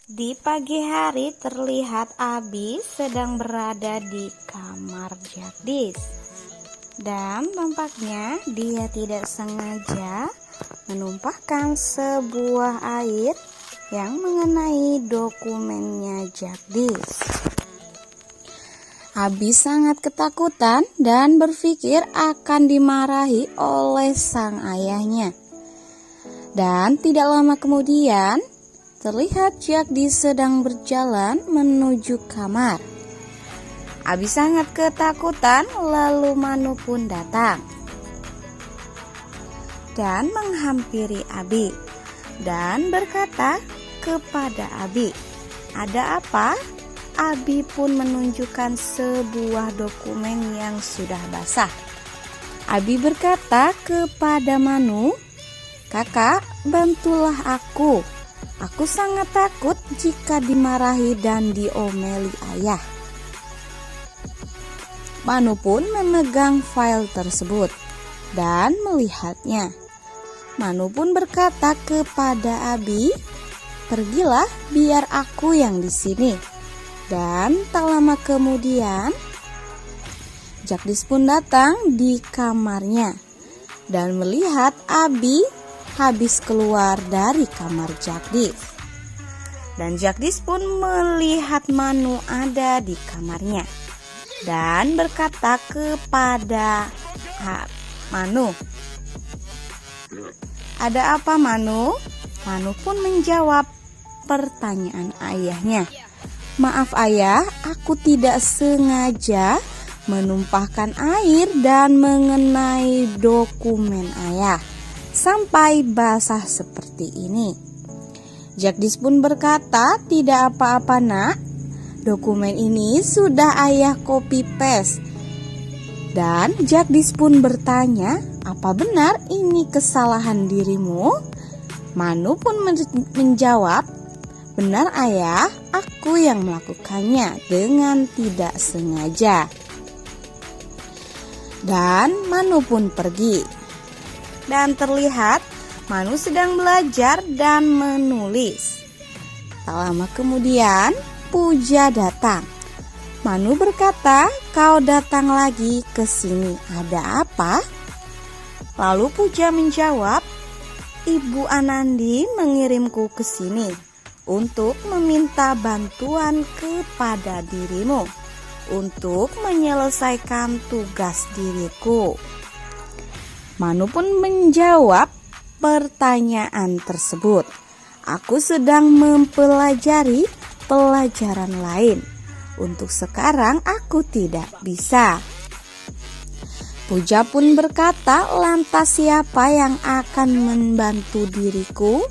Di pagi hari terlihat Abi sedang berada di kamar Jagdis. Dan tampaknya dia tidak sengaja menumpahkan sebuah air yang mengenai dokumennya Jagdis. Abi sangat ketakutan dan berpikir akan dimarahi oleh sang ayahnya. Dan tidak lama kemudian terlihat Jagdis sedang berjalan menuju kamar. Abi sangat ketakutan, lalu Manu pun datang dan menghampiri Abi dan berkata kepada Abi, "Ada apa?" Abi pun menunjukkan sebuah dokumen yang sudah basah. Abi berkata kepada Manu, "Kakak, bantulah aku. Aku sangat takut jika dimarahi dan diomeli ayah." Manu pun memegang file tersebut dan melihatnya. Manu pun berkata kepada Abi, "Pergilah, biar aku yang di sini." Dan tak lama kemudian, Jagdis pun datang di kamarnya dan melihat Abi habis keluar dari kamar Jagdis. Dan Jagdis pun melihat Manu ada di kamarnya dan berkata kepada Manu, "Ada apa, Manu?" Manu pun menjawab pertanyaan ayahnya, "Maaf ayah, aku tidak sengaja menumpahkan air dan mengenai dokumen ayah sampai basah seperti ini." Jagdis pun berkata, "Tidak apa-apa nak, dokumen ini sudah ayah copy paste." Dan Jagdis pun bertanya, "Apa benar ini kesalahan dirimu?" Manu pun menjawab, "Benar ayah, aku yang melakukannya dengan tidak sengaja." Dan Manu pun pergi. Dan terlihat Manu sedang belajar dan menulis. Tak lama kemudian Puja datang. Manu berkata, "Kau datang lagi ke sini, ada apa?" Lalu Puja menjawab, "Ibu Anandi mengirimku ke sini untuk meminta bantuan kepada dirimu untuk menyelesaikan tugas diriku." Manu pun menjawab pertanyaan tersebut, "Aku sedang mempelajari pelajaran lain. Untuk sekarang aku tidak bisa." Puja pun berkata, "Lantas siapa yang akan membantu diriku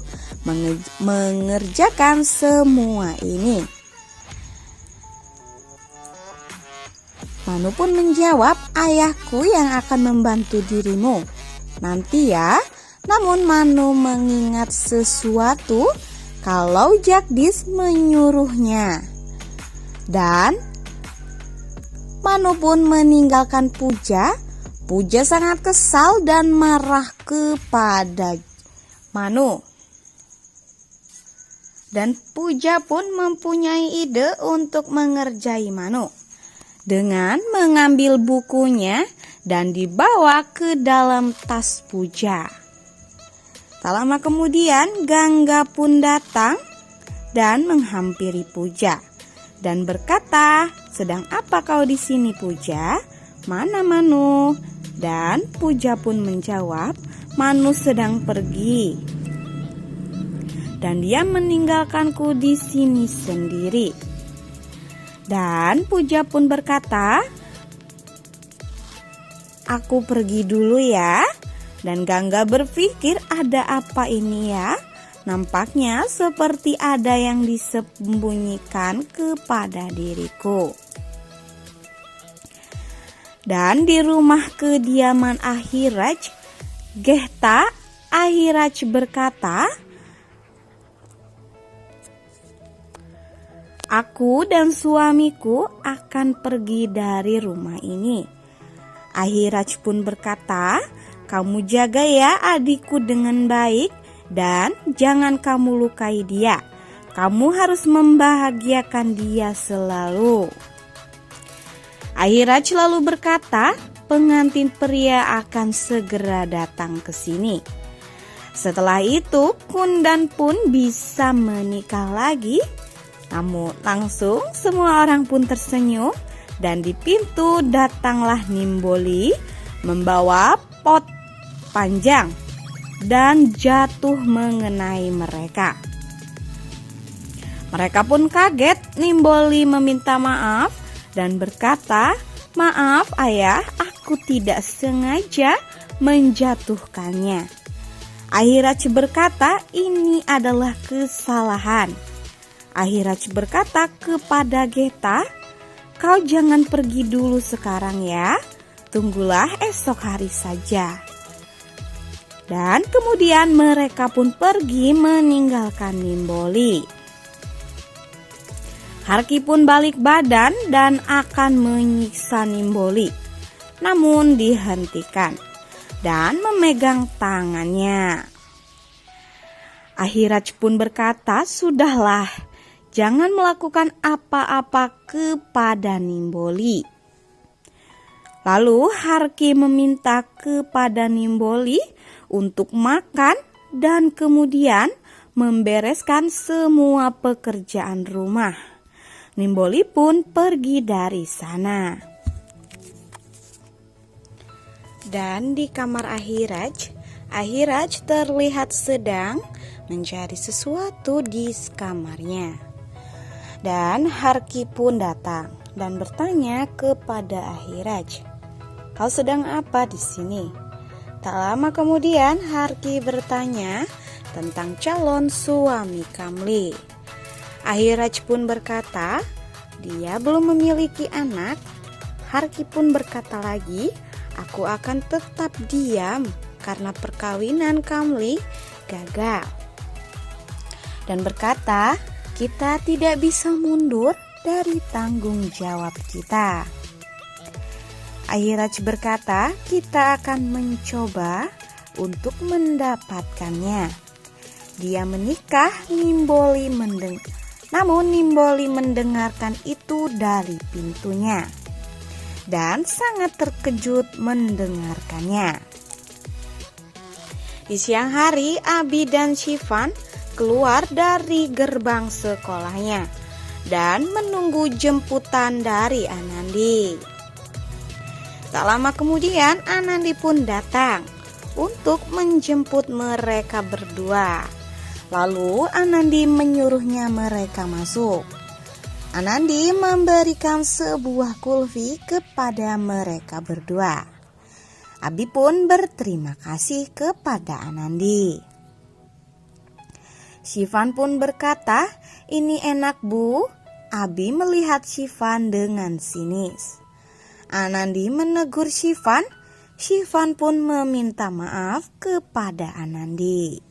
mengerjakan semua ini?" Manu pun menjawab, "Ayahku yang akan membantu dirimu nanti ya." Namun Manu mengingat sesuatu kalau Jagdis menyuruhnya. Dan Manu pun meninggalkan Puja. Puja sangat kesal dan marah kepada Manu. Dan Puja pun mempunyai ide untuk mengerjai Manu dengan mengambil bukunya dan dibawa ke dalam tas Puja. Tak lama kemudian Gangga pun datang dan menghampiri Puja dan berkata, "Sedang apa kau di sini, Puja? Mana Manu?" Dan Puja pun menjawab, "Manu sedang pergi dan dia meninggalkanku di sini sendiri." Dan Puja pun berkata, "Aku pergi dulu ya." Dan Gangga berpikir, ada apa ini ya? Nampaknya seperti ada yang disembunyikan kepada diriku. Dan di rumah kediaman Ahiraj, Gehta, Ahiraj berkata, "Aku dan suamiku akan pergi dari rumah ini." Ahiraj pun berkata, "Kamu jaga ya adikku dengan baik dan jangan kamu lukai dia. Kamu harus membahagiakan dia selalu. Ahiraj lalu berkata, pengantin pria akan segera datang ke sini. Setelah itu, Kundan pun bisa menikah lagi. Namun langsung semua orang pun tersenyum dan di pintu datanglah Nimboli membawa pot panjang dan jatuh mengenai mereka. Mereka pun kaget. Nimboli meminta maaf dan berkata, "Maaf ayah, aku tidak sengaja menjatuhkannya." Ahiraj berkata, "Ini adalah kesalahan." Ahiraj berkata kepada Geta, "Kau jangan pergi dulu sekarang ya, tunggulah esok hari saja." Dan kemudian mereka pun pergi meninggalkan Nimboli. Harki pun balik badan dan akan menyiksa Nimboli, namun dihentikan dan memegang tangannya. Ahiraj pun berkata, "Sudahlah, jangan melakukan apa-apa kepada Nimboli." Lalu Harki meminta kepada Nimboli untuk makan dan kemudian membereskan semua pekerjaan rumah. Nimboli pun pergi dari sana. Dan di kamar Ahiraj, Ahiraj terlihat sedang mencari sesuatu di kamarnya. Dan Harki pun datang dan bertanya kepada Ahiraj, "Kau sedang apa di sini?" Tak lama kemudian Harki bertanya tentang calon suami Kamli. Ahiraj pun berkata, dia belum memiliki anak. Harki pun berkata lagi, "Aku akan tetap diam karena perkawinan Kamli gagal." Dan berkata, "Kita tidak bisa mundur dari tanggung jawab kita." Ahiraj berkata, "Kita akan mencoba untuk mendapatkannya." Dia menikah, namun Nimboli mendengarkan itu dari pintunya dan sangat terkejut mendengarkannya. Di siang hari, Abi dan Shifan keluar dari gerbang sekolahnya dan menunggu jemputan dari Anandi. Tak lama kemudian Anandi pun datang untuk menjemput mereka berdua. Lalu Anandi menyuruhnya mereka masuk. Anandi memberikan sebuah kulfi kepada mereka berdua. Abi pun berterima kasih kepada Anandi. Shifan pun berkata, "Ini enak Bu." Abi melihat Shifan dengan sinis. Anandi menegur Shifan. Shifan pun meminta maaf kepada Anandi.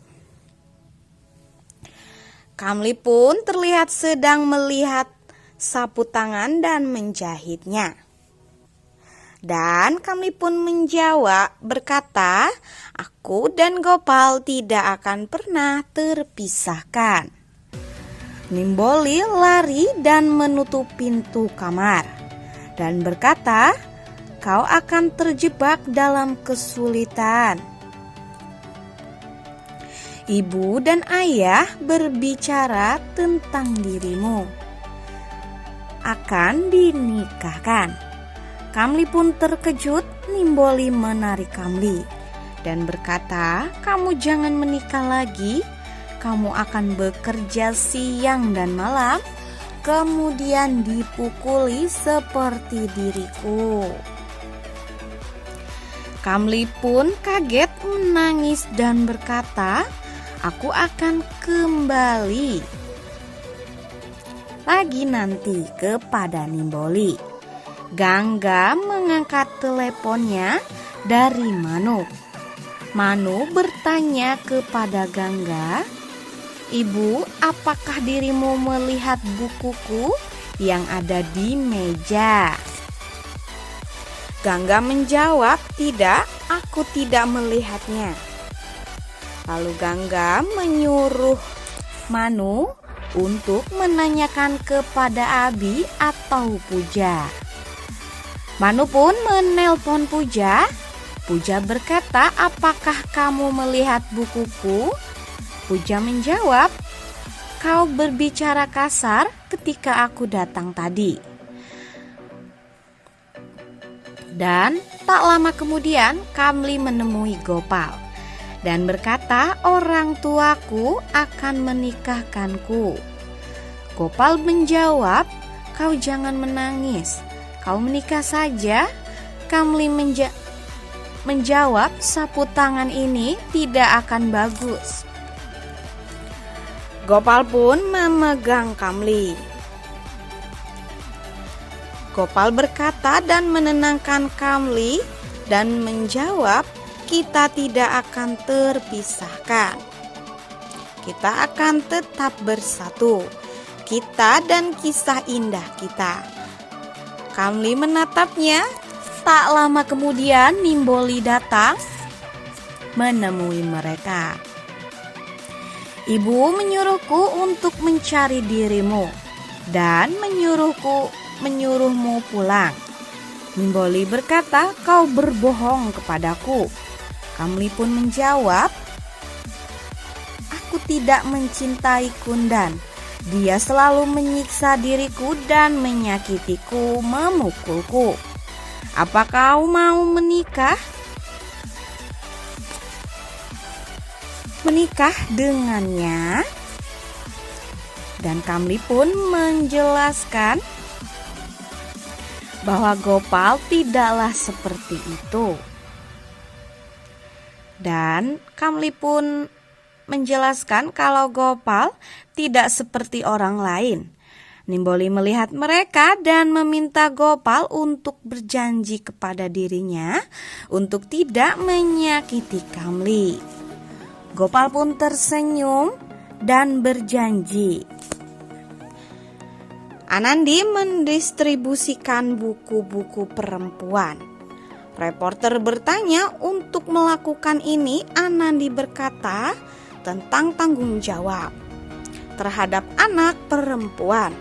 Kamli pun terlihat sedang melihat sapu tangan dan menjahitnya. Dan Kamli pun menjawab berkata, "Aku dan Gopal tidak akan pernah terpisahkan." Nimboli lari dan menutup pintu kamar dan berkata, "Kau akan terjebak dalam kesulitan. Ibu dan ayah berbicara tentang dirimu akan dinikahkan." Kamli pun terkejut. Nimboli menarik Kamli dan berkata, "Kamu jangan menikah lagi. Kamu akan bekerja siang dan malam, kemudian dipukuli seperti diriku." Kamli pun kaget, menangis dan berkata, "Aku akan kembali lagi nanti kepada Nimboli." Gangga mengangkat teleponnya dari Manu. Manu bertanya kepada Gangga, "Ibu, apakah dirimu melihat bukuku yang ada di meja?" Gangga menjawab, "Tidak, aku tidak melihatnya." Lalu Gangga menyuruh Manu untuk menanyakan kepada Abi atau Puja. Manu pun menelpon Puja. Puja berkata, "Apakah kamu melihat bukuku?" Puja menjawab, "Kau berbicara kasar ketika aku datang tadi." Dan tak lama kemudian Kamli menemui Gopal dan berkata, "Orang tuaku akan menikahkanku." Gopal menjawab, "Kau jangan menangis, kau menikah saja." Kamli menjawab, "Sapu tangan ini tidak akan bagus." Gopal pun memegang Kamli. Gopal berkata dan menenangkan Kamli dan menjawab, "Kita tidak akan terpisahkan. Kita akan tetap bersatu. Kita dan kisah indah kita." Kamli menatapnya. Tak lama kemudian Nimboli datang menemui mereka. "Ibu menyuruhku untuk mencari dirimu dan menyuruhmu pulang." Nimboli berkata, "Kau berbohong kepadaku." Kamli pun menjawab, "Aku tidak mencintai Kundan. Dia selalu menyiksa diriku dan menyakitiku, memukulku. Apa kau mau menikah dengannya?" Dan Kamli pun menjelaskan bahwa Gopal tidaklah seperti itu. Dan Kamli pun menjelaskan kalau Gopal tidak seperti orang lain. Nimboli melihat mereka dan meminta Gopal untuk berjanji kepada dirinya untuk tidak menyakiti Kamli. Gopal pun tersenyum dan berjanji. Anandi mendistribusikan buku-buku perempuan. Reporter bertanya untuk melakukan ini. Anandi berkata tentang tanggung jawab terhadap anak perempuan.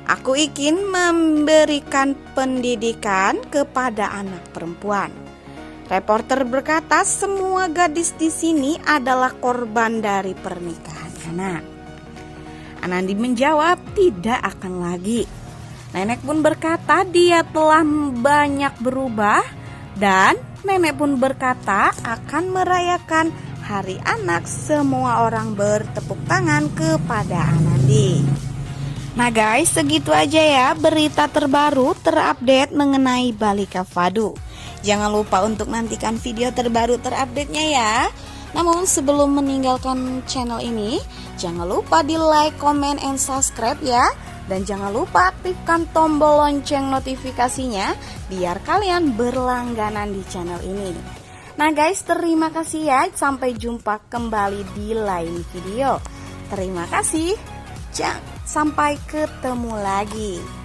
"Aku ingin memberikan pendidikan kepada anak perempuan." Reporter berkata, "Semua gadis di sini adalah korban dari pernikahan anak." Anandi menjawab, "Tidak akan lagi." Nenek pun berkata dia telah banyak berubah, dan nenek pun berkata akan merayakan hari anak. Semua orang bertepuk tangan kepada Anandi. Nah guys, segitu aja ya berita terbaru terupdate mengenai Balika Fadu. Jangan lupa untuk nantikan video terbaru terupdate-nya ya. Namun sebelum meninggalkan channel ini, jangan lupa di like, comment, and subscribe ya. Dan jangan lupa aktifkan tombol lonceng notifikasinya biar kalian berlangganan di channel ini. Nah guys, terima kasih ya. Sampai jumpa kembali di lain video. Terima kasih. Sampai ketemu lagi.